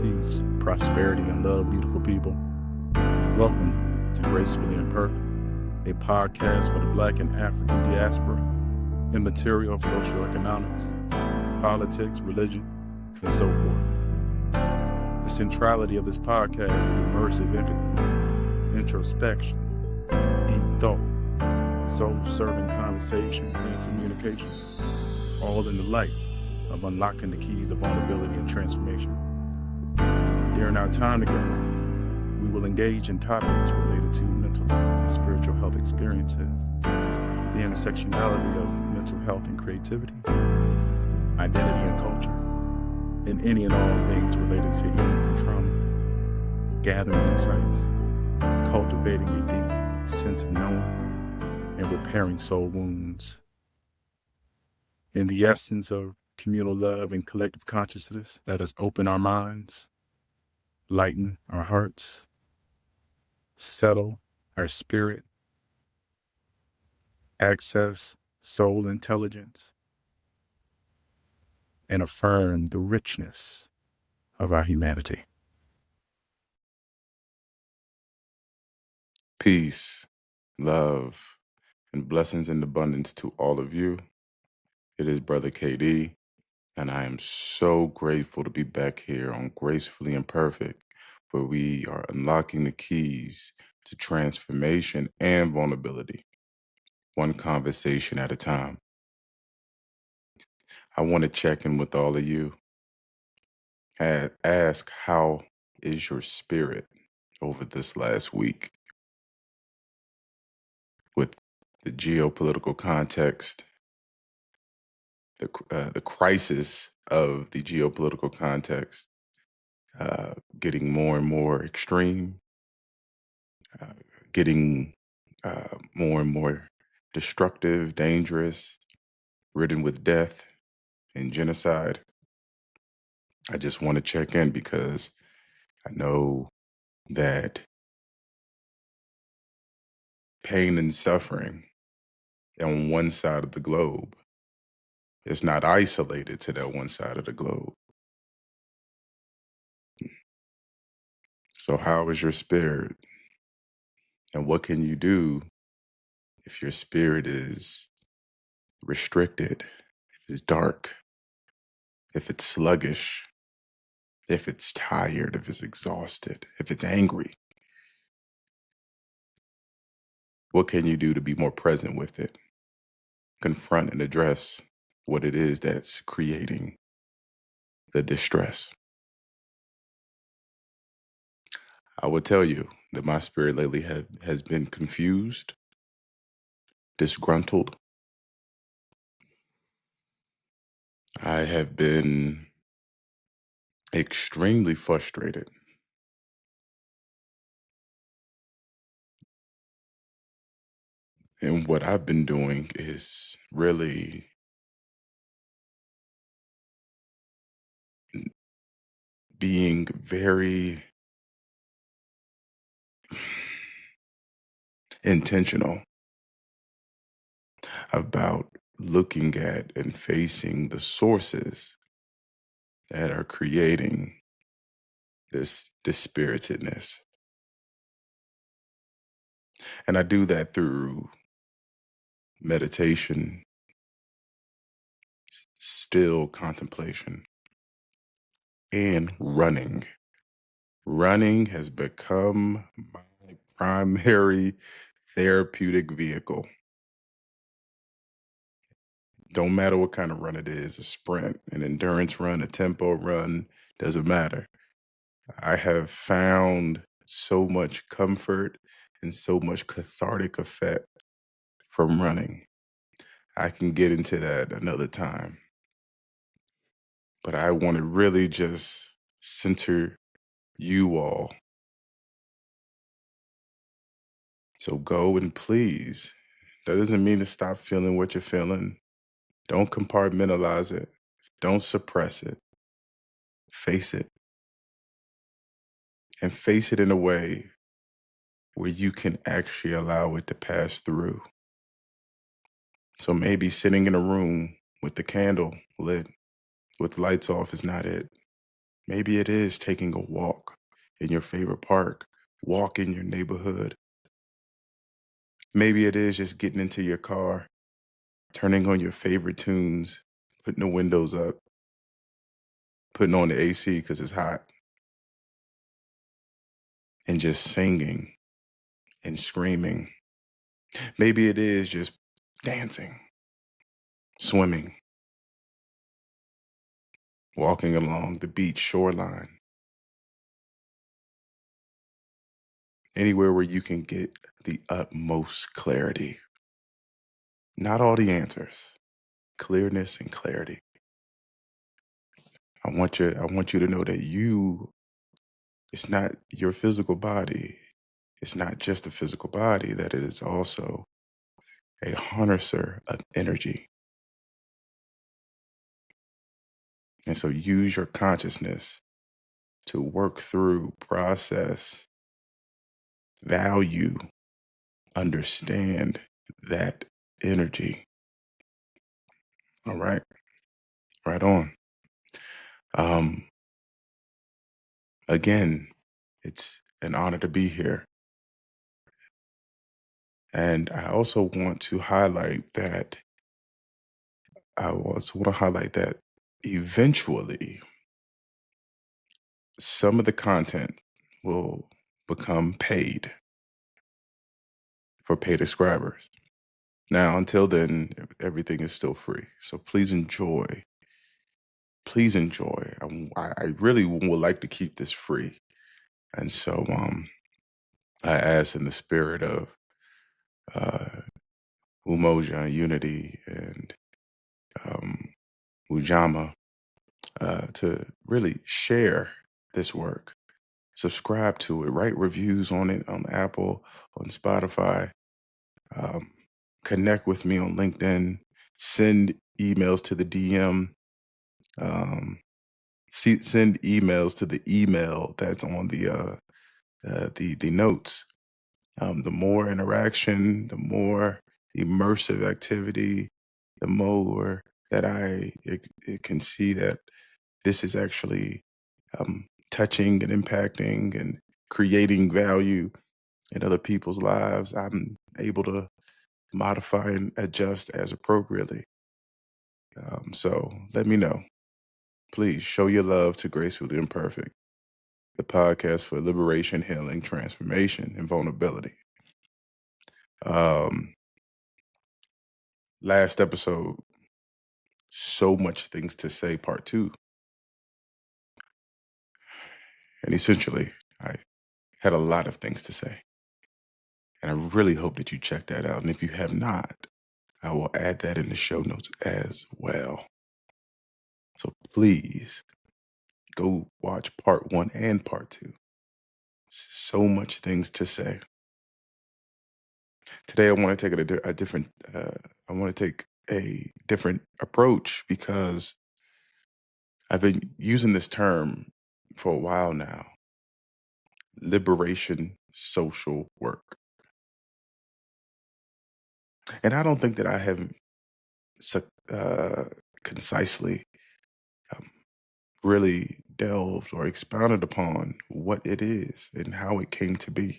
Peace, prosperity, and love, beautiful people. Welcome to Gracefully Imperfect, a podcast for the Black and African diaspora in material of socioeconomics, politics, religion, and so forth. The centrality of this podcast is immersive empathy, introspection, deep thought, soul-serving conversation and communication, all in the light of unlocking the keys to vulnerability and transformation. During our time together, we will engage in topics related to mental and spiritual health experiences, the intersectionality of mental health and creativity, identity and culture, and any and all things related to healing from trauma, gathering insights, cultivating a deep sense of knowing, and repairing soul wounds. In the essence of communal love and collective consciousness, let us open our minds, lighten our hearts, settle our spirit, access soul intelligence, and affirm the richness of our humanity. Peace, love, and blessings in abundance to all of you. It is Brother KD, and I am so grateful to be back here on Gracefully Imperfect, where we are unlocking the keys to transformation and vulnerability, one conversation at a time. I want to check in with all of you and ask, how is your spirit over this last week? With the geopolitical context, the crisis of the geopolitical context getting more and more extreme, getting more and more destructive, dangerous, ridden with death and genocide. I just want to check in because I know that pain and suffering on one side of the globe is not isolated to that one side of the globe. So how is your spirit? And what can you do if your spirit is restricted, if it's dark, if it's sluggish, if it's tired, if it's exhausted, if it's angry? What can you do to be more present with it? Confront and address what it is that's creating the distress. I will tell you that my spirit lately has been confused, disgruntled. I have been extremely frustrated. And what I've been doing is really being very intentional about looking at and facing the sources that are creating this dispiritedness. And I do that through meditation, still contemplation, and running. Running has become my primary therapeutic vehicle. Don't matter what kind of run it is, a sprint, an endurance run, a tempo run, doesn't matter. I have found so much comfort and so much cathartic effect from running. I can get into that another time. But I want to really just center you all. So go and please. That doesn't mean to stop feeling what you're feeling. Don't compartmentalize it. Don't suppress it. Face it. And face it in a way where you can actually allow it to pass through. So maybe sitting in a room with the candle lit, with lights off is not it. Maybe it is taking a walk in your favorite park, walk in your neighborhood. Maybe it is just getting into your car, turning on your favorite tunes, putting the windows up, putting on the AC because it's hot, and just singing and screaming. Maybe it is just dancing, swimming, walking along the beach shoreline, anywhere where you can get the utmost clarity. Not all the answers, clearness and clarity. I want you to know that it's not your physical body. It's not just a physical body, that it is also a harnesser of energy. And so use your consciousness to work through, process, value, understand that energy. All right. Right on. Um, Again, it's an honor to be here. And I also want to highlight that eventually some of the content will become paid for paid subscribers. Now, until then, everything is still free. So please enjoy. Please enjoy. I really would like to keep this free. And so I ask in the spirit of uh, Umoja, unity, and um, Ujama to really share this work. Subscribe to it, write reviews on it on Apple, on Spotify. Um, Connect with me on LinkedIn. Send emails to the DM. Send emails to the email that's on the notes. The more interaction, the more immersive activity, the more that it can see that this is actually touching and impacting and creating value in other people's lives. I'm able to modify and adjust as appropriately. So let me know. Please show your love to Gracefully Imperfect, the podcast for liberation, healing, transformation, and vulnerability. Um, Last episode, so much things to say, part two. And essentially, I had a lot of things to say. And I really hope that you check that out. And if you have not, I will add that in the show notes as well. So please go watch part one and part two. So much things to say. Today, I want to take a different. I want to take a different approach because I've been using this term for a while now. Liberation social work, and I don't think that I have uh, concisely um, really delved or expounded upon what it is and how it came to be.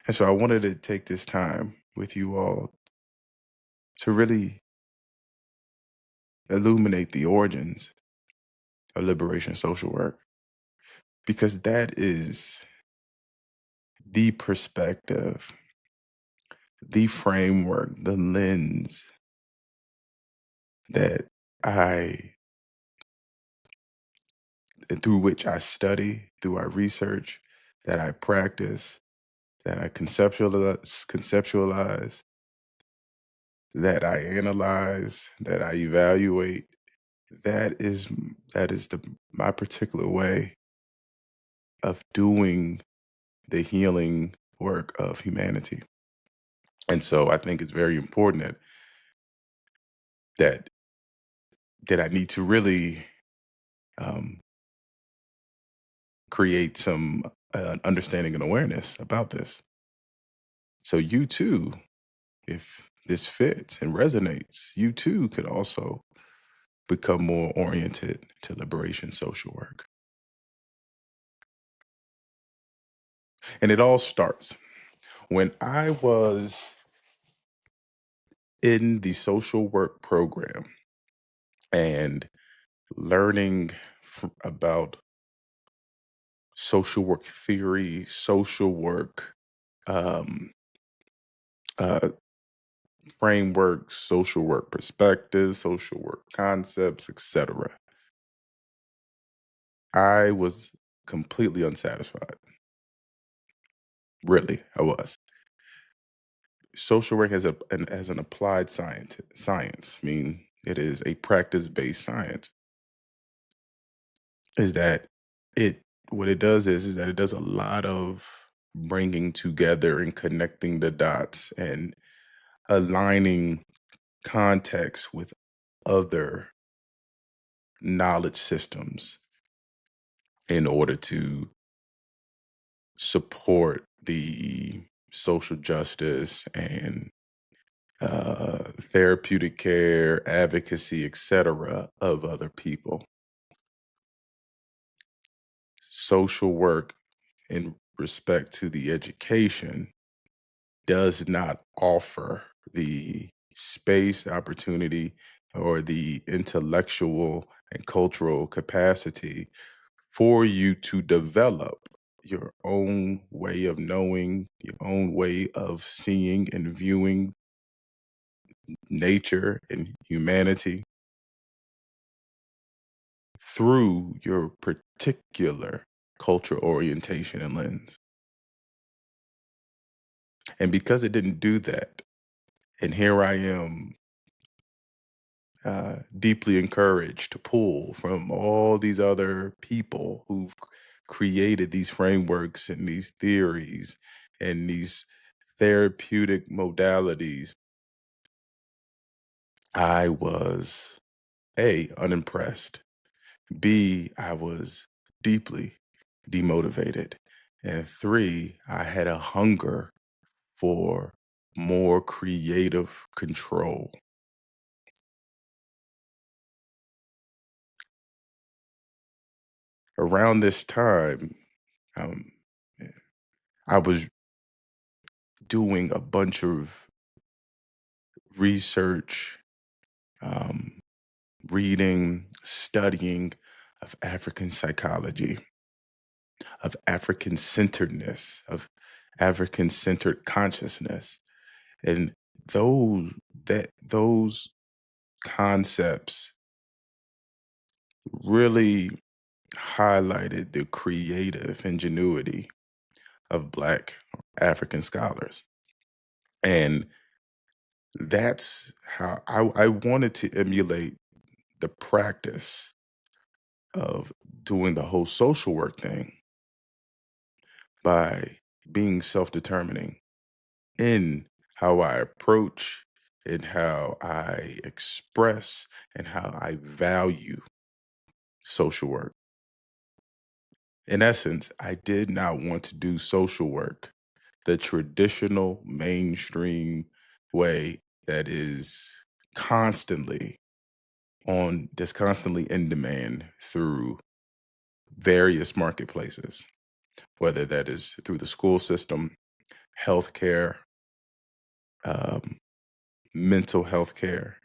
And so I wanted to take this time with you all to really illuminate the origins of liberation social work, because that is the perspective, the framework, the lens that I, through which I study, through I research, that I practice, that I conceptualize, that I analyze, that I evaluate. That is my particular way of doing the healing work of humanity. And so I think it's very important that I need to really um, create some understanding and awareness about this. So you too, if this fits and resonates, you too could also become more oriented to liberation social work. And it all starts when I was in the social work program and learning about social work theory, social work um, uh, frameworks, social work perspectives, social work concepts, etc. I was completely unsatisfied. Really, I was. Social work as an applied science, I mean, it is a practice-based science, is that it what it does is that it does a lot of bringing together and connecting the dots and aligning context with other knowledge systems in order to support the social justice and therapeutic care, advocacy, etc., of other people. Social work, in respect to the education, does not offer the space, opportunity, or the intellectual and cultural capacity for you to develop your own way of knowing, your own way of seeing and viewing nature and humanity through your particular cultural orientation and lens. And because it didn't do that, and here I am, deeply encouraged to pull from all these other people who've created these frameworks and these theories and these therapeutic modalities. I was A, unimpressed. B, I was deeply demotivated. And three, I had a hunger for more creative control. Around this time, um, eh, I was doing a bunch of research, um, reading, studying of African psychology, of African centeredness, of African centered consciousness. And those those concepts really highlighted the creative ingenuity of Black African scholars. And that's how I wanted to emulate the practice of doing the whole social work thing by being self-determining in how I approach and how I express and how I value social work. In essence, I did not want to do social work the traditional mainstream way that is constantly that's constantly in demand through various marketplaces, whether that is through the school system, healthcare, um, mental health care,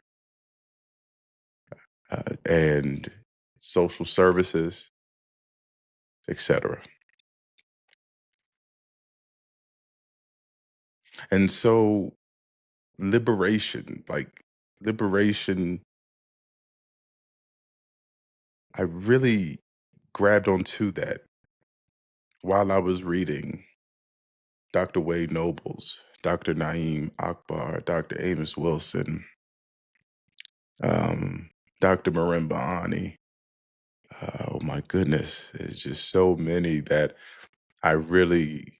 and social services, etc. And so liberation, like liberation, I really grabbed onto that while I was reading Dr. Wade Nobles, Dr. Naeem Akbar, Dr. Amos Wilson, um, Dr. Marimba Ani. Oh my goodness, there's just so many that I really,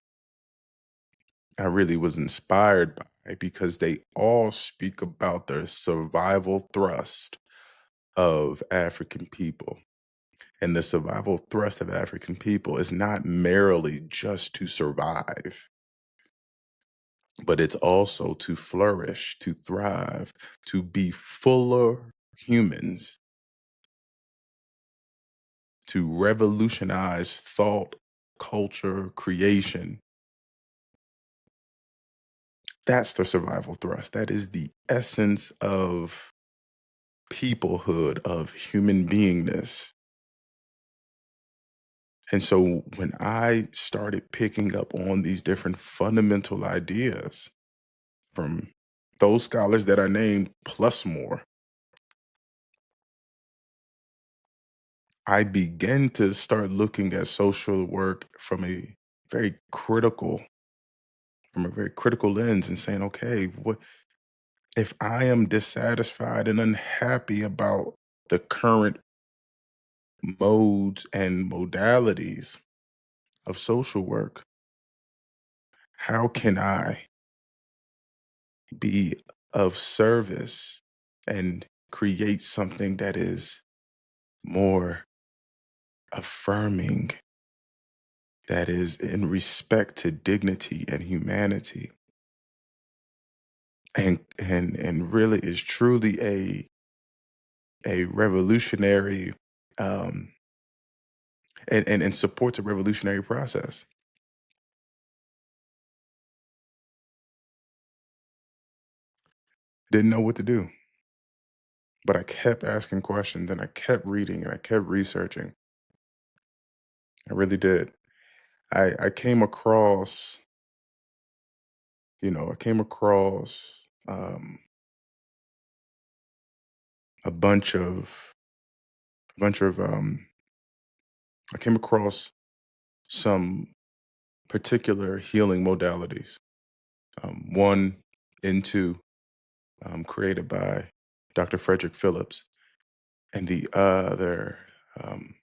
I really was inspired by because they all speak about the survival thrust of African people. And the survival thrust of African people is not merely just to survive, but it's also to flourish, to thrive, to be fuller humans to revolutionize thought, culture, creation. That's the survival thrust. That is the essence of peoplehood, of human beingness. And so when I started picking up on these different fundamental ideas from those scholars that I named plus more, I began to start looking at social work very critical, from a very critical lens and saying, okay, what if I am dissatisfied and unhappy about the current modes and modalities of social work? How can I be of service and create something that is more affirming, that is in respect to dignity and humanity, and really is truly a revolutionary, um, and supports a revolutionary process. Didn't know what to do, but I kept asking questions and I kept reading and I kept researching. I really did. I came across, I came across um, a bunch of a bunch of I came across some particular healing modalities. One into created by Dr. Frederick Phillips, and the other um,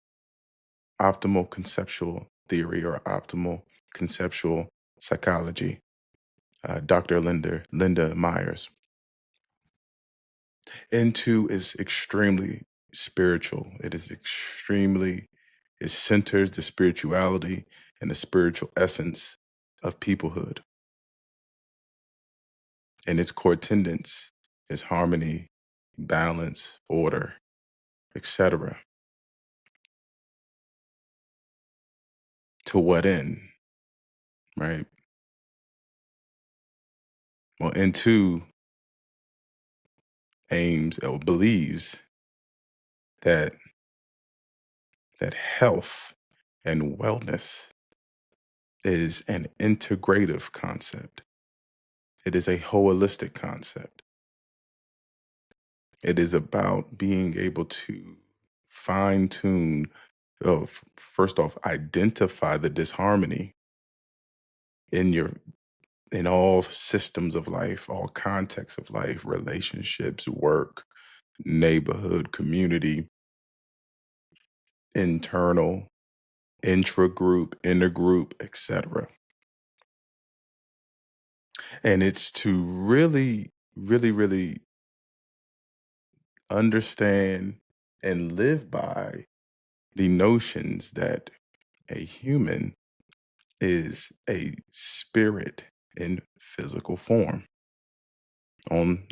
optimal conceptual theory or optimal conceptual psychology, Dr. Linda Myers. Into is extremely spiritual. It centers the spirituality and the spiritual essence of peoplehood. And its core tenets is harmony, balance, order, etc. To what end, right? Well, into aims or believes that health and wellness is an integrative concept. It is a holistic concept. It is about being able to fine tune, of first off, identify the disharmony in all systems of life, all contexts of life, relationships, work, neighborhood, community, internal, intra-group, intergroup, etc. And it's to really, really, really understand and live by the notions that a human is a spirit in physical form. On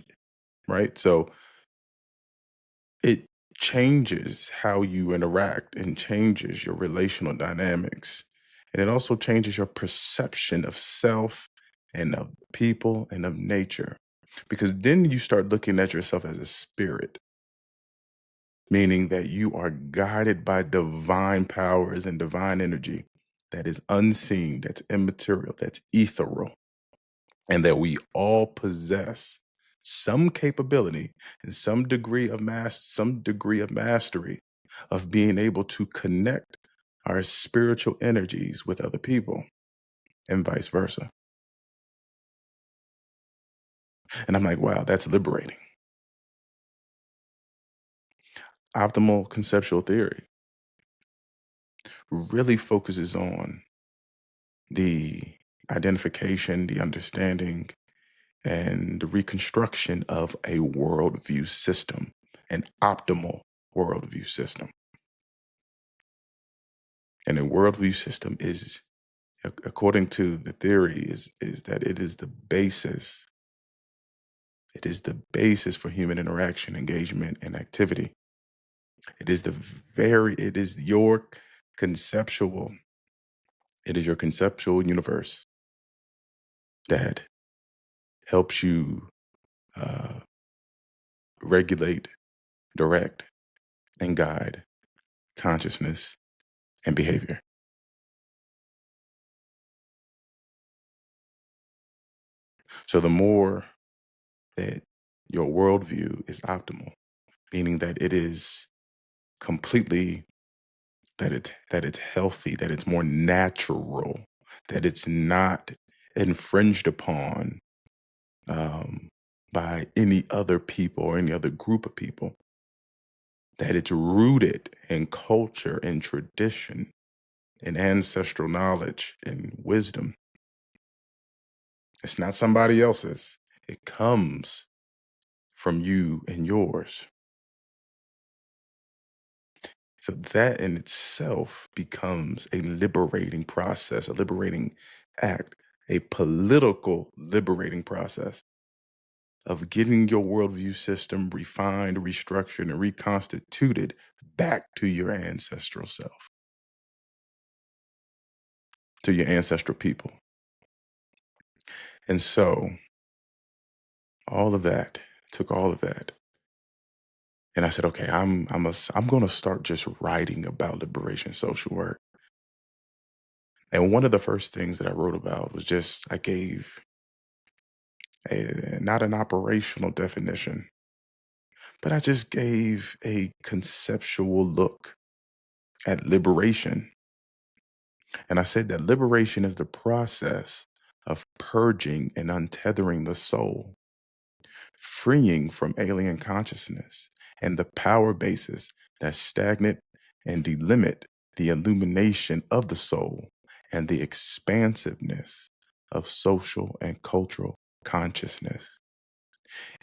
Right? So it changes how you interact and changes your relational dynamics. And it also changes your perception of self and of people and of nature. Because then you start looking at yourself as a spirit, meaning that you are guided by divine powers and divine energy that is unseen, that's immaterial, that's ethereal, and that we all possess some capability and some degree of mastery of being able to connect our spiritual energies with other people and vice versa. And I'm like, wow, that's liberating. Optimal conceptual theory really focuses on the identification, the understanding, and the reconstruction of a worldview system, an optimal worldview system. And a worldview system is, according to the theory, is that it is the basis. It is the basis for human interaction, engagement, and activity. It is conceptual, it is your conceptual universe that helps you uh, regulate, direct, and guide consciousness and behavior. So the more that your worldview is optimal, meaning that it is completely that it's healthy, that it's more natural, that it's not infringed upon um, by any other people or any other group of people, that it's rooted in culture and tradition and ancestral knowledge and wisdom. It's not somebody else's. It comes from you and yours. So that in itself becomes a liberating process, a liberating act, a political liberating process of getting your worldview system refined, restructured, and reconstituted back to your ancestral self, to your ancestral people. And so all of that, took all of that. And I said, okay, I'm going to start just writing about liberation social work. And one of the first things that I wrote about was just, I gave not an operational definition, but I just gave a conceptual look at liberation. And I said that liberation is the process of purging and untethering the soul, freeing from alien consciousness and the power bases that stagnate and delimit the illumination of the soul and the expansiveness of social and cultural consciousness.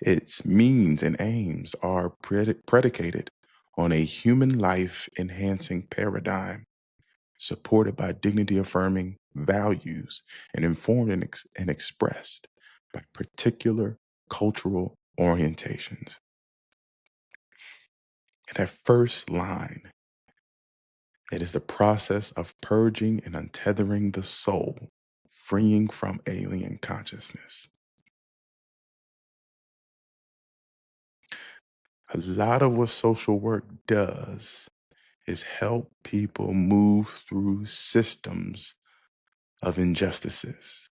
Its means and aims are predicated on a human life enhancing paradigm supported by dignity affirming values and informed and expressed by particular cultural orientations. And that first line, it is the process of purging and untethering the soul, freeing from alien consciousness. A lot of what social work does is help people move through systems of injustices,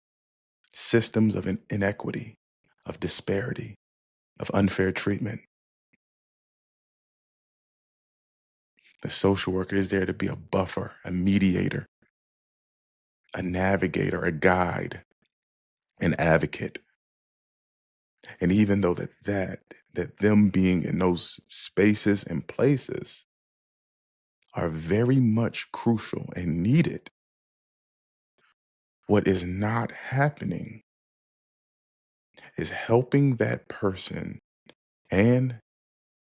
systems of inequity, of disparity, of unfair treatment. The social worker is there to be a buffer, a mediator, a navigator, a guide, an advocate. And even though that them being in those spaces and places are very much crucial and needed, what is not happening is helping that person and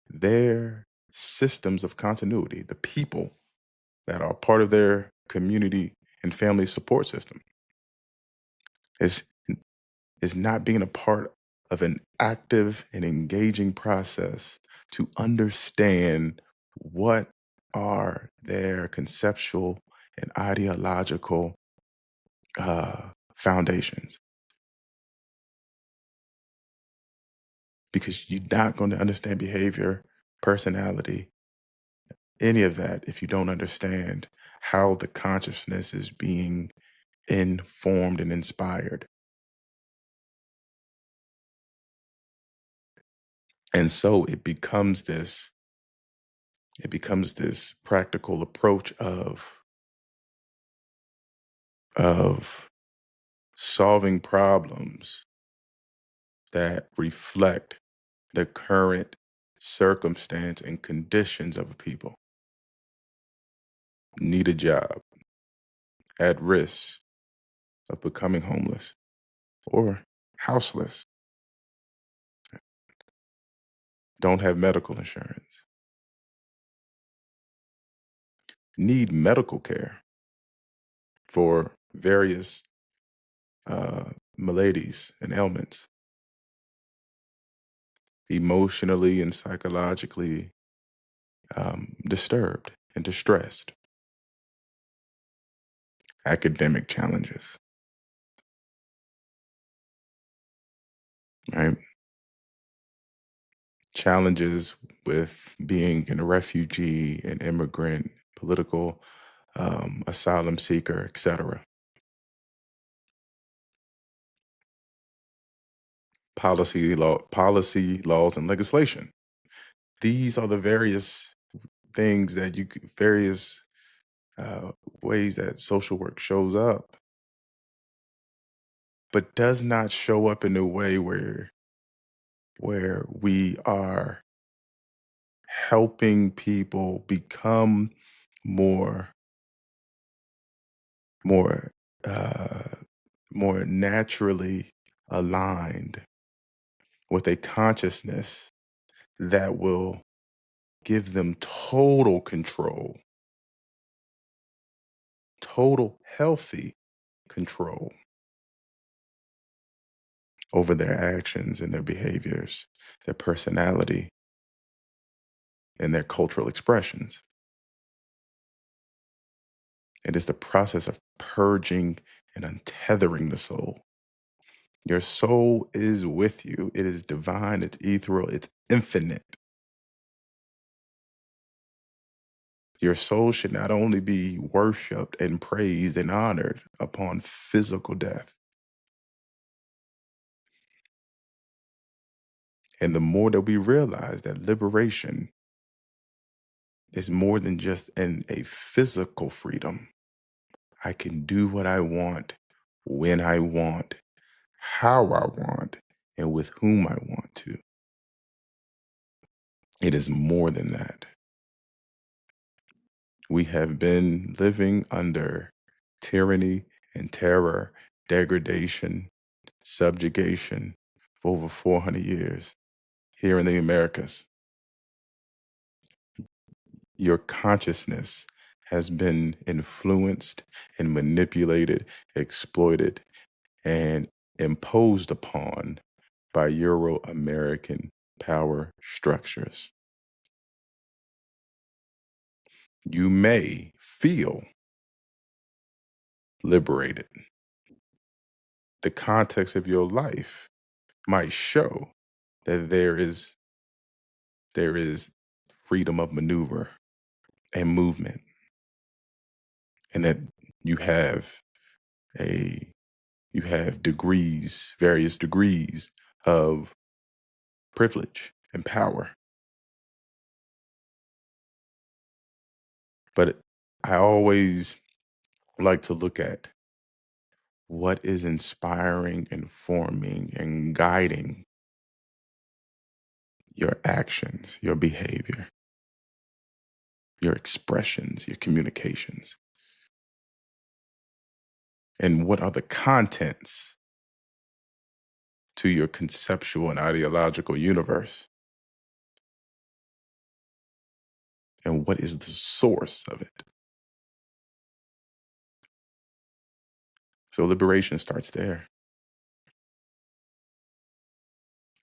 their systems of continuity, the people that are part of their community and family support system, is is not being a part of an active and engaging process to understand what are their conceptual and ideological foundations. Because you're not going to understand behavior, personality, any of that if you don't understand how the consciousness is being informed and inspired. And so it becomes this practical approach of solving problems that reflect the current circumstance and conditions of a people. Need a job, at risk of becoming homeless or houseless, don't have medical insurance, need medical care for various uh, maladies and ailments, emotionally and psychologically disturbed and distressed, academic challenges, right? Challenges with being a refugee, an immigrant, political asylum seeker, etc. Policy, laws, and legislation. These are the various things that various uh, ways that social work shows up, but does not show up in a way where we are helping people become more more uh, more naturally aligned with a consciousness that will give them total control, total healthy control over their actions and their behaviors, their personality, and their cultural expressions. It is the process of purging and untethering the soul. Your soul is with you. It is divine, it's ethereal, it's infinite. Your soul should not only be worshiped and praised and honored upon physical death. And the more that we realize that liberation is more than just a physical freedom, I can do what I want, when I want, how I want, and with whom I want to. It is more than that. We have been living under tyranny and terror, degradation, subjugation for over 400 years here in the Americas. Your consciousness has been influenced and manipulated, exploited, and imposed upon by Euro American power structures. You may feel liberated. The context of your life might show that there is freedom of maneuver and movement, and that you have a you have degrees, various degrees of privilege and power. But I always like to look at what is inspiring, informing, and guiding your actions, your behavior, your expressions, your communications, and what are the contents to your conceptual and ideological universe, and what is the source of it. So liberation starts there.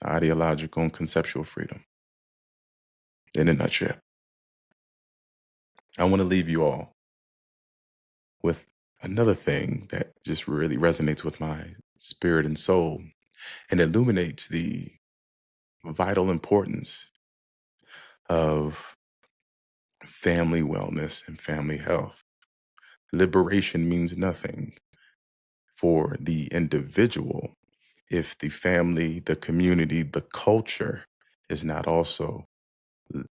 Ideological and conceptual freedom in a nutshell. I want to leave you all with another thing that just really resonates with my spirit and soul and illuminates the vital importance of family wellness and family health. Liberation means nothing for the individual if the family, the community, the culture is not also l-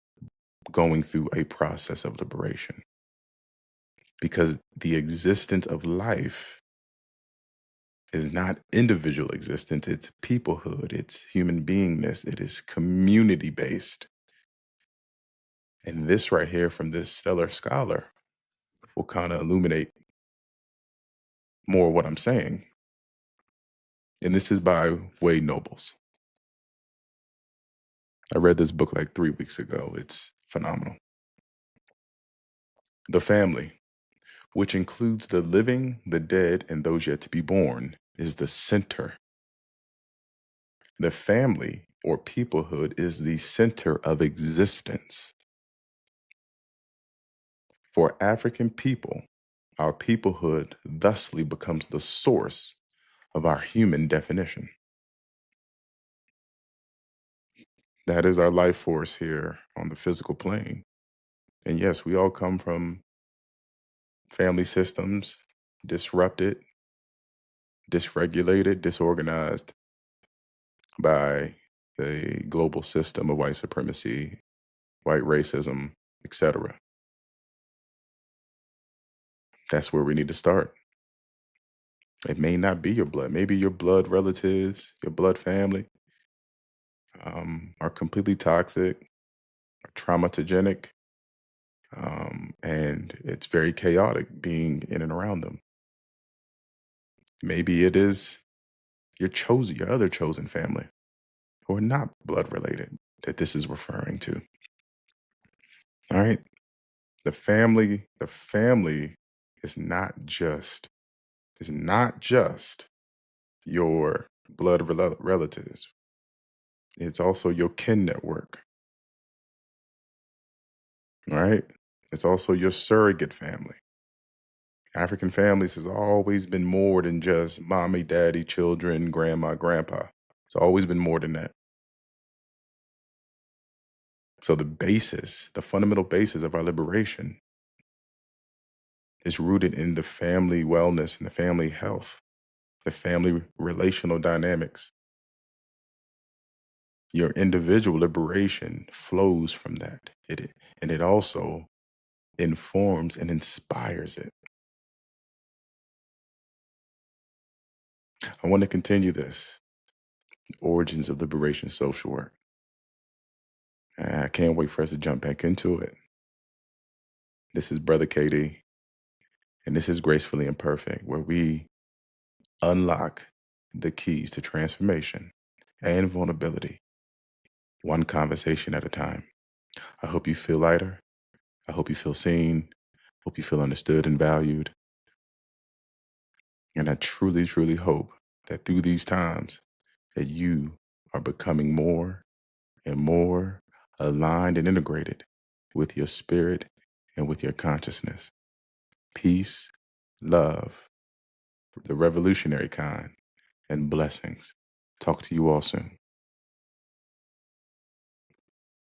going through a process of liberation. Because the existence of life is not individual existence, it's peoplehood, it's human beingness, it is community based. And this right here from this stellar scholar will kind of illuminate more of what I'm saying. And this is by Wade Nobles. I read this book like 3 weeks ago. It's phenomenal. The family, which includes the living, the dead, and those yet to be born, is the center. The family or peoplehood is the center of existence. For African people, our peoplehood thusly becomes the source of our human definition. That is our life force here on the physical plane. And yes, we all come from family systems disrupted, dysregulated, disorganized by the global system of white supremacy, white racism, etc. That's where we need to start. It may not be your blood. Maybe your blood relatives, your blood family are completely toxic, or traumatogenic, and it's very chaotic being in and around them. Maybe it is your other chosen family, who are not blood related that this is referring to. All right. The family is not just your relatives. It's also your kin network. All right. It's also your surrogate family. African families has always been more than just mommy, daddy, children, grandma, grandpa. It's always been more than that. So the fundamental basis of our liberation is rooted in the family wellness and the family health, the family relational dynamics. Your individual liberation flows from that. And it also informs and inspires it. I want to continue this origins of liberation social work. I can't wait for us to jump back into it. This is Brother KD, and this is Gracefully Imperfect, where we unlock the keys to transformation and vulnerability, one conversation at a time. I hope you feel lighter. I hope you feel seen. Hope you feel understood and valued. And I truly, truly hope that through these times that you are becoming more and more aligned and integrated with your spirit and with your consciousness. Peace, love, the revolutionary kind, and blessings. Talk to you all soon.